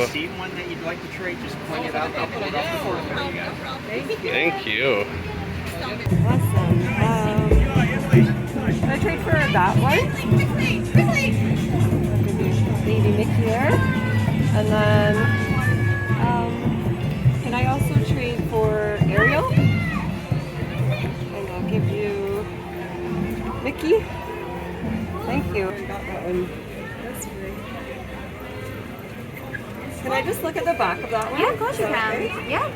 See one that you'd like to trade, just point it out. I'll pull it off the board for you guys. Thank you. Awesome. Can I trade for that one? Baby Mickey there. And then, can I also trade for Ariel? And I'll give you Mickey. Thank you. I got that one. That's great. Can I just look at the back of that one? Yeah, of course you Is that can. okay? Yeah.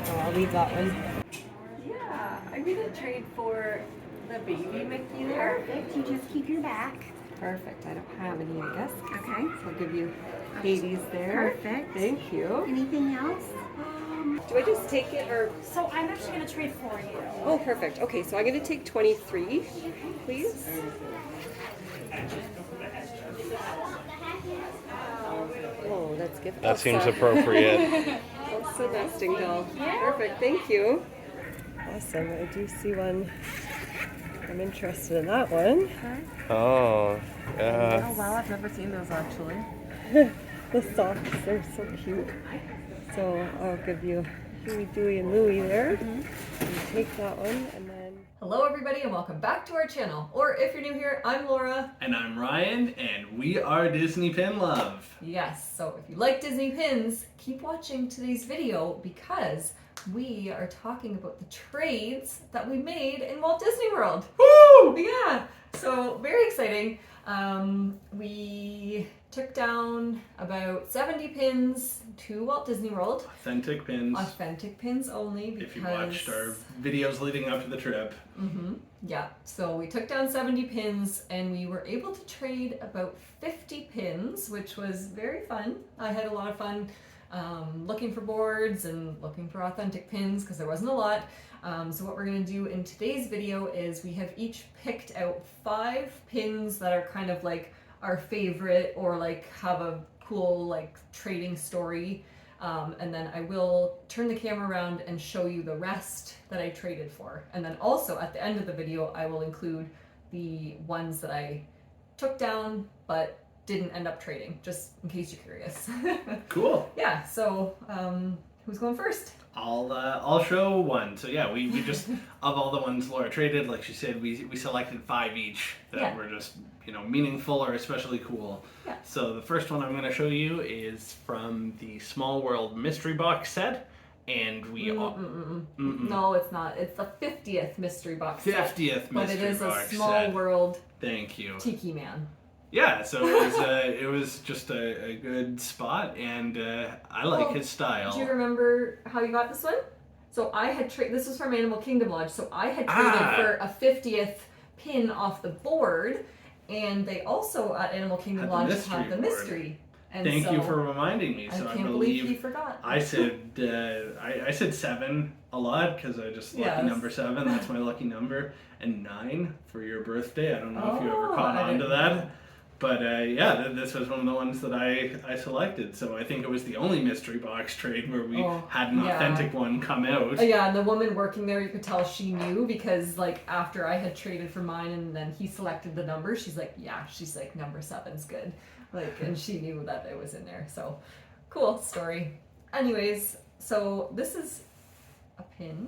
Oh, I'll leave that one. Yeah, I'm gonna trade for the baby Mickey there. Perfect. You just keep your back. Perfect. I don't have any, I guess. Okay. So I'll give you Hades there. Perfect. Thank you. Anything else? Do I just take it or? So I'm actually going to trade for you. Oh, perfect. Okay, so I'm gonna take 23, please. Oh, that's gift. That seems appropriate. That's a nesting doll. Perfect. Thank you. Awesome. I do see one. I'm interested in that one. Oh, yeah. Oh wow, I've never seen those actually. The socks, they're so cute. So I'll give you Huey, Dewey, and Louie there. You take that one, and then... Hello everybody and welcome back to our channel. Or if you're new here, I'm Laura. And I'm Ryan, and we are Disney Pin Love. Yes, so if you like Disney pins, keep watching today's video because we are talking about the trades that we made in Walt Disney World. Woo! Yeah, so very exciting. We took down about 70 pins to Walt Disney World. Authentic pins. Authentic pins only because... If you watched our videos leading up to the trip. Yeah, so we took down 70 pins and we were able to trade about 50 pins, which was very fun. I had a lot of fun looking for boards and looking for authentic pins because there wasn't a lot. So what we're going to do in today's video is we have each picked out 5 pins that are kind of like our favorite or like have a cool like trading story. And then I will turn the camera around and show you the rest that I traded for. And then also at the end of the video, I will include the ones that I took down but didn't end up trading, just in case you're curious. Cool. Yeah, so who's going first? I'll show one. So yeah, we just of all the ones Laura traded, like she said, we selected 5 each that were just, you know, meaningful or especially cool. Yeah. So the first one I'm going to show you is from the Small World mystery box set, and we No, it's not. It's the 50th mystery box set. 50th mystery box set. But it is a Small World Thank you. Tiki Man. Yeah, so it was just a good spot, and I like his style. Do you remember how you got this one? So I had this was from Animal Kingdom Lodge, so I had traded for a 50th pin off the board, and they also at Animal Kingdom Lodge had the mystery. And Thank you for reminding me. So I can't believe you forgot. I said I said 7 a lot because I just lucky number 7. That's my lucky number, and 9 for your birthday. I don't know if you ever caught on to that. But yeah, this was one of the ones that I selected. So I think it was the only mystery box trade where we had an authentic one come out. Yeah, and the woman working there, you could tell she knew because like after I had traded for mine and then he selected the number, she's like, yeah, she's like number 7's good. Like, and she knew that it was in there. So cool story. Anyways, so this is a pin.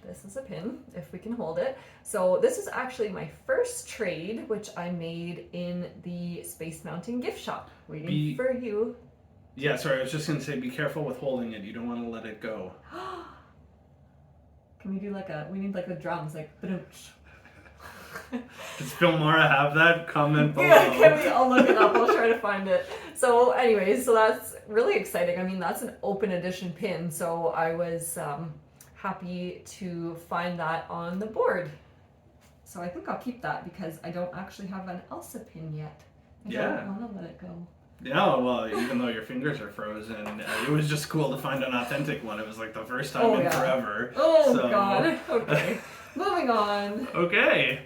This is a pin, if we can hold it. So this is actually my first trade, which I made in the Space Mountain gift shop. Waiting for you. Yeah, sorry, I was just going to say, be careful with holding it. You don't want to let it go. Can we do like we need like the drums, like ba-dum-tsh. Does Filmora have that? Comment below. Yeah, can we? I'll look it up. I'll try to find it. So anyways, so that's really exciting. I mean, that's an open edition pin. So I was happy to find that on the board. So I think I'll keep that because I don't actually have an Elsa pin yet. I don't want to let it go. Yeah, well, even though your fingers are frozen, it was just cool to find an authentic one. It was like the first time in forever. Oh, so. God. Okay. Moving on. Okay.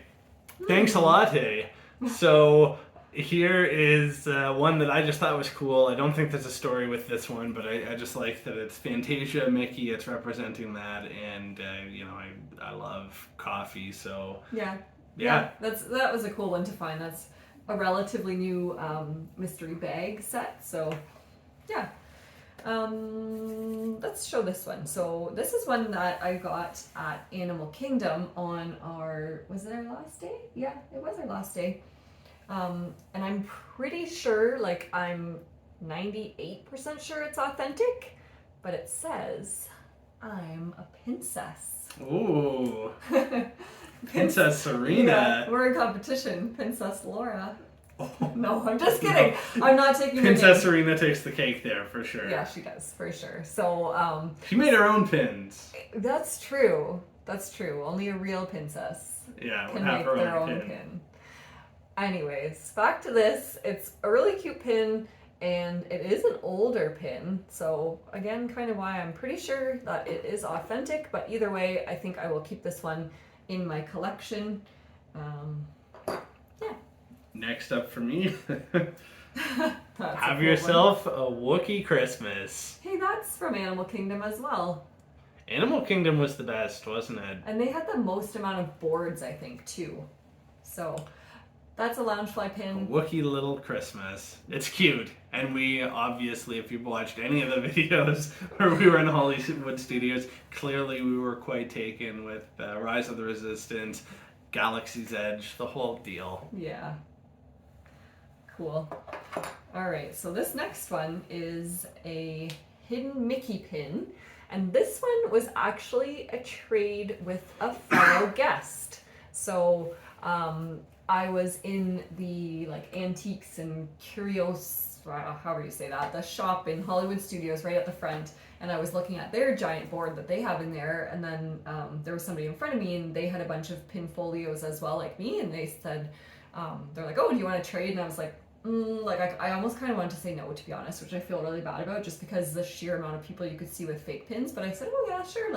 Thanks a lot, hey. So here is one that I just thought was cool. I don't think there's a story with this one, but I just like that it's Fantasia Mickey. It's representing that, and you know, I love coffee, so yeah. Yeah. that was a cool one to find. That's a relatively new mystery bag set. So yeah. Let's show this one. So this is one that I got at Animal Kingdom on was it our last day? Yeah, it was our last day. And I'm pretty sure, like I'm 98% sure it's authentic, but it says I'm a princess. Ooh. Princess Serena. Yeah, we're in competition. Princess Laura. No, I'm just kidding. I'm not taking her Princess name. Serena takes the cake there for sure. Yeah, she does, for sure. So, she made her own pins. that's true. That's true. Only a real princess Yeah, can have make her their own own pin. pin. Anyways, back to this. It's a really cute pin, and it is an older pin. So again, kind of why I'm pretty sure that it is authentic. But either way, I think I will keep this one in my collection. Yeah. Next up for me, That's a have cool yourself a Wookiee Christmas. one. Hey, that's from Animal Kingdom as well. Animal Kingdom was the best, wasn't it? And they had the most amount of boards, I think, too. So that's a Loungefly pin. Wookiee Little Christmas. It's cute. And we obviously, if you've watched any of the videos where we were in Hollywood Studios, clearly we were quite taken with Rise of the Resistance, Galaxy's Edge, the whole deal. Yeah. Cool. All right, so this next one is a hidden Mickey pin. And this one was actually a trade with a fellow guest. So I was in the like antiques and curios, however you say that, the shop in Hollywood Studios right at the front. And I was looking at their giant board that they have in there. And then there was somebody in front of me and they had a bunch of pin folios as well, like me. And they said, they're like, oh, do you want to trade? And I was like, I almost kind of wanted to say no, to be honest, which I feel really bad about just because the sheer amount of people you could see with fake pins. But I said, oh yeah, sure.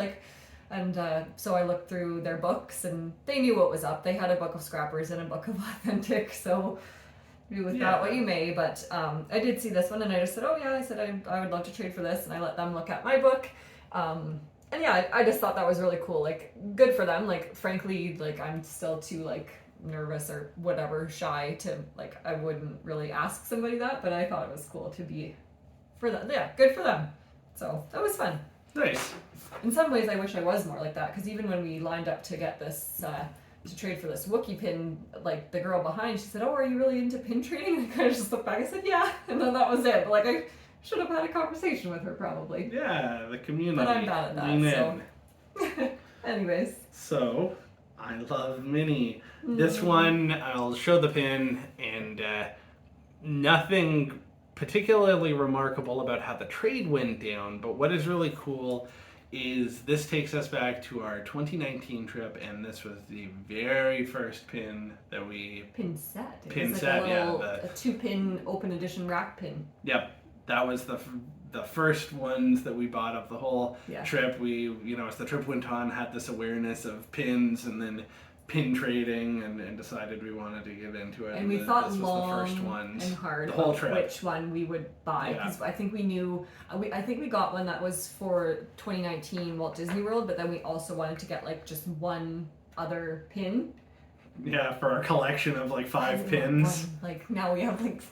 And so I looked through their books and they knew what was up. They had a book of scrappers and a book of authentic. So do with that what you may. But I did see this one and I just said, oh yeah, I said I would love to trade for this. And I let them look at my book. And yeah, I just thought that was really cool. Like, good for them. Like, frankly, like I'm still too like nervous or whatever, shy to like, I wouldn't really ask somebody that, but I thought it was cool to be for them. Yeah, good for them. So that was fun. Nice. In some ways I wish I was more like that, because even when we lined up to get this to trade for this Wookiee pin, like the girl behind, she said, oh, are you really into pin trading? And I kind of just looked back, I said yeah, and then that was it. But like, I should have had a conversation with her probably. Yeah, the community. But I'm bad at that, Lean so in. anyways. So, I love Minnie. This one, I'll show the pin, and nothing particularly remarkable about how the trade went down, but what is really cool is this takes us back to our 2019 trip, and this was the very first pin that we... Pin set. It Pin was set, like yeah. a 2-pin open edition rack pin. Yep, that was the first ones that we bought of the whole Yeah. trip. We, as the trip went on, had this awareness of pins and then pin trading, and decided we wanted to get into it. And we thought this long was the first ones. and hard the whole about trip. which one we would buy, because I think we knew, I think we got one that was for 2019 Walt Disney World, but then we also wanted to get like just one other pin. Yeah, for our collection of like 5 pins. Like now we have like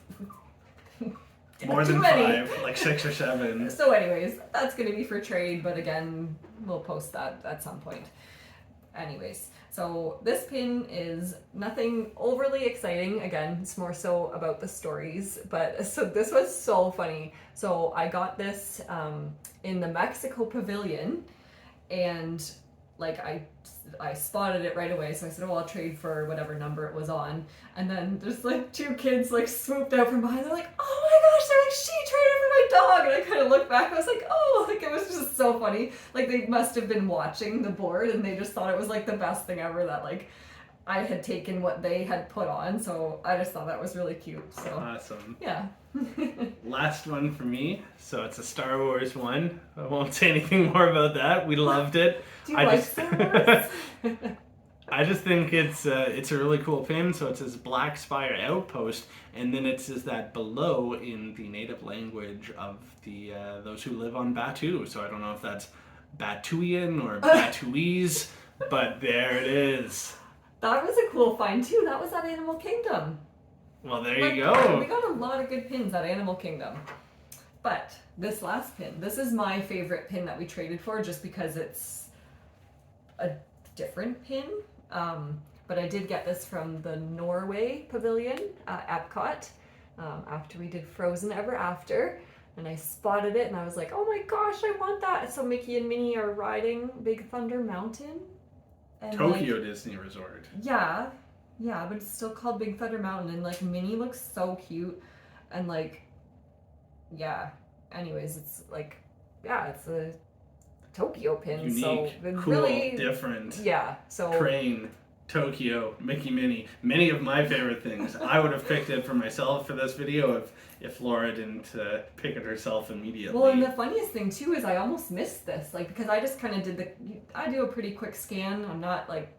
More too than many. 5, like 6 or 7. So anyways, that's going to be for trade, but again, we'll post that at some point. Anyways, so this pin is nothing overly exciting. Again, it's more so about the stories, but so this was so funny. So I got this in the Mexico Pavilion, and like I spotted it right away, so I said, oh, I'll trade for whatever number it was on. And then there's like 2 kids like swooped out from behind. They're like, oh my gosh, they're like, she traded for my dog. And I kind of looked back, I was like, oh, like it was just so funny. Like they must have been watching the board and they just thought it was like the best thing ever that like I had taken what they had put on. So I just thought that was really cute. So Awesome. yeah. Last one for me. So it's a Star Wars one. I won't say anything more about that. We loved it. Do you like Star Wars? I just think it's a really cool pin. So it says Black Spire Outpost, and then it says that below in the native language of the those who live on Batuu. So I don't know if that's Batuian or Batuese, but there it is. That was a cool find too. That was at Animal Kingdom. Well, there Like, you go. we got a lot of good pins at Animal Kingdom. But this last pin, this is my favorite pin that we traded for just because it's a different pin. But I did get this from the Norway Pavilion at Epcot after we did Frozen Ever After. And I spotted it and I was like, oh my gosh, I want that. So Mickey and Minnie are riding Big Thunder Mountain. And Tokyo Disney Resort. Yeah, but it's still called Big Thunder Mountain, and like Minnie looks so cute, and like, yeah. Anyways, it's like, yeah, it's a Tokyo pin, Unique, so it's cool, really different. Yeah, so Crane, Tokyo, Mickey, Minnie. Many of my favorite things. I would have picked it for myself for this video if Laura didn't pick it herself immediately. Well, and the funniest thing too is I almost missed this, like, because I just kind of I do a pretty quick scan. I'm not like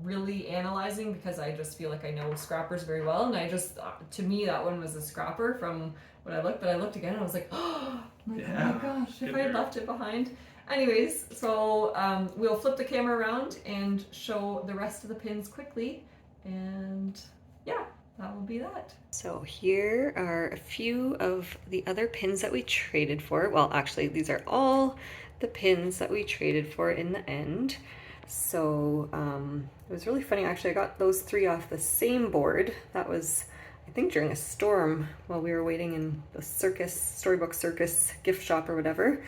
really analyzing because I just feel like I know scrappers very well, and I just to me that one was a scrapper from when I looked, but I looked again and I was like, oh my gosh, if I had left it behind. Anyways, so we'll flip the camera around and show the rest of the pins quickly, and yeah, that will be that. So here are a few of the other pins that we traded for. Well, actually, these are all the pins that we traded for in the end. So it was really funny. Actually, I got those 3 off the same board. That was, I think, during a storm while we were waiting in the Storybook Circus gift shop or whatever.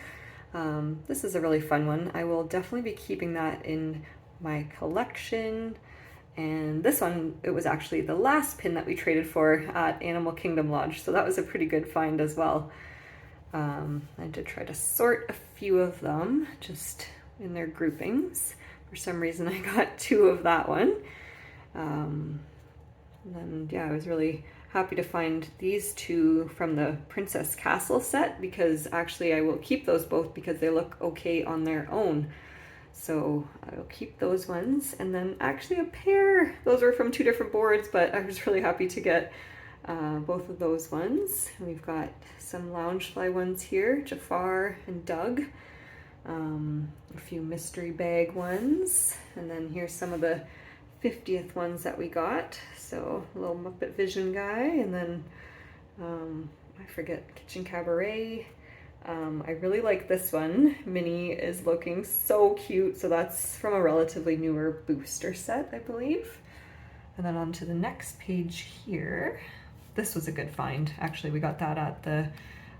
This is a really fun one. I will definitely be keeping that in my collection. And this one, it was actually the last pin that we traded for at Animal Kingdom Lodge, so that was a pretty good find as well. I did try to sort a few of them just in their groupings. For some reason I got 2 of that one. And then yeah, I was really happy to find these 2 from the Princess Castle set, because actually I will keep those both because they look okay on their own. So I will keep those ones. And then actually a pair, those were from 2 different boards, but I was really happy to get both of those ones. We've got some Loungefly ones here, Jafar and Doug. A few mystery bag ones. And then here's some of the 50th ones that we got. So a little Muppet Vision guy, and then I forget, Kitchen Cabaret. I really like this one. Minnie is looking so cute. So that's from a relatively newer booster set, I believe. And then on to the next page here. This was a good find. Actually, we got that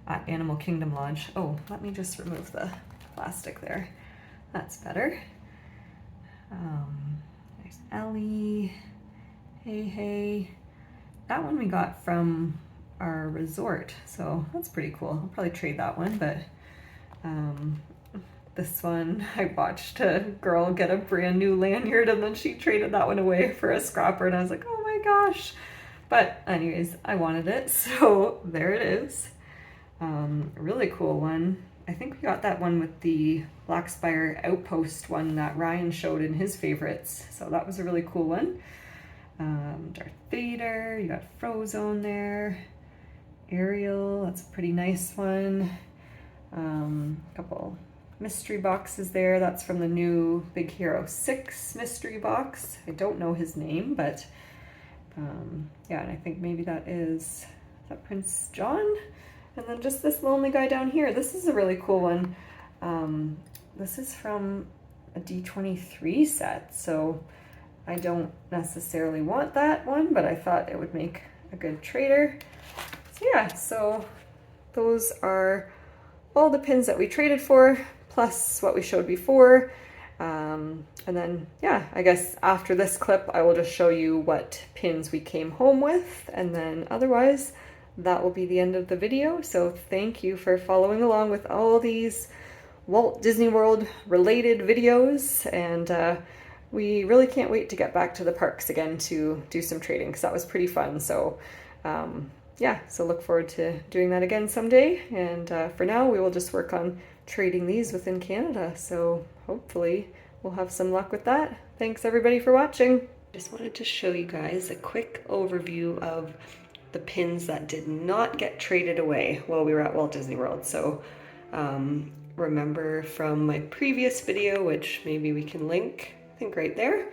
at Animal Kingdom Lodge. Oh, let me just remove the plastic there. That's better. There's Ellie. Hey. That one we got from our resort, so that's pretty cool. I'll probably trade that one, but this one, I watched a girl get a brand new lanyard and then she traded that one away for a scrapper, and I was like, oh my gosh. But anyways, I wanted it, so there it is. Really cool one. I think we got that one with the Black Spire Outpost one that Ryan showed in his favorites, so that was a really cool one. Darth Vader, you got Frozone there. Ariel, that's a pretty nice one. A couple mystery boxes there. That's from the new Big Hero 6 mystery box. I don't know his name, but yeah, and I think maybe is that Prince John? And then just this lonely guy down here. This is a really cool one. This is from a D23 set, so I don't necessarily want that one, but I thought it would make a good trader. So yeah, so those are all the pins that we traded for, plus what we showed before. And then, yeah, I guess after this clip, I will just show you what pins we came home with, and then otherwise, that will be the end of the video. So thank you for following along with all these Walt Disney World related videos, and we really can't wait to get back to the parks again to do some trading, because that was pretty fun. So yeah, so look forward to doing that again someday. And for now, we will just work on trading these within Canada. So hopefully we'll have some luck with that. Thanks everybody for watching. Just wanted to show you guys a quick overview of the pins that did not get traded away while we were at Walt Disney World. So remember from my previous video, which maybe we can link, I think right there,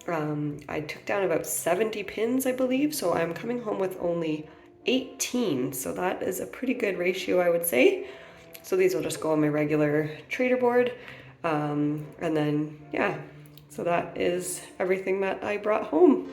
I took down about 70 pins, I believe, so I'm coming home with only 18. So that is a pretty good ratio, I would say. So these will just go on my regular trader board. And then, yeah, so that is everything that I brought home.